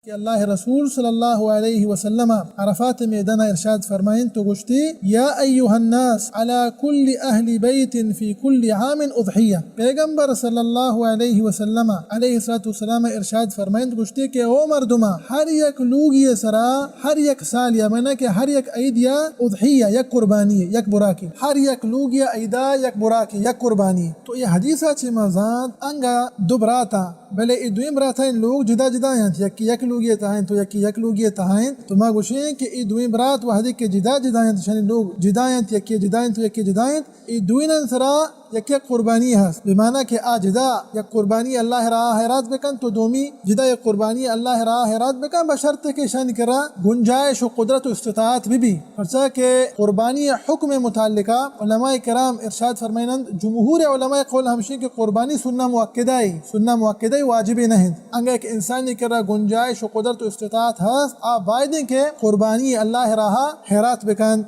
कि अल्लाह रसूल सल्लल्लाहु अलैहि वसल्लम अरफात मैदान इरशाद फरमाइन तो गुश्ती या अय्युहन्नास अला कुल्ली अहली बैतिन फी कुल्ली आमिन उज़हिया। पैगंबर सल्लल्लाहु अलैहि वसल्लम अलैहिस्सलाम इरशाद फरमाइन तो गुश्ती के ओ मर्दुमा हर एक लोग ये सरा हर एक साल या मैंने के हर एक ईद या उज़हिया या कुर्बानी यक बुराकी हर एक लोग या ईदा यक बुराकी यक कुर्बानी। तो ये हदीसा ची मजाद अंगा दुबराता भले इदुम राता इन लोग जुदा जुदा हैं यकी यक लोग ये ताहें तो यकी यक लोग ये ताहें तो माँ गुशें कि इदुम रात वहदी के जुदा जुदा हैं तो शनि लोग जुदा हैं यकी जुदा हैं तो यकी जुदा हैं इदुन सरा यकी कुर्बानी है बिमाना के आ जुदा यक कुर्बानी अल्लाह राह हैरात बेकन तो दोमी जुदा यक कुर्बानी अल्लाह राह हैरात बेकन बशर्त के शान करा गुंजाइश और कुदरत और इस्तिताअत भी फरसा के कुर्बानी हुक्म मुताल्लिका उलमाए किराम इरशाद फरमाइनंद जमहूर उलमाए कौल हमशी के कुर्बानी सुन्ना मुअक्कदा वाजिब नहीं अंगे एक इंसान करा गुंजाइश और कुदरत और इस्तिताअत हस आ वायदे के कुर्बानी अल्लाह राह हैरात बेकन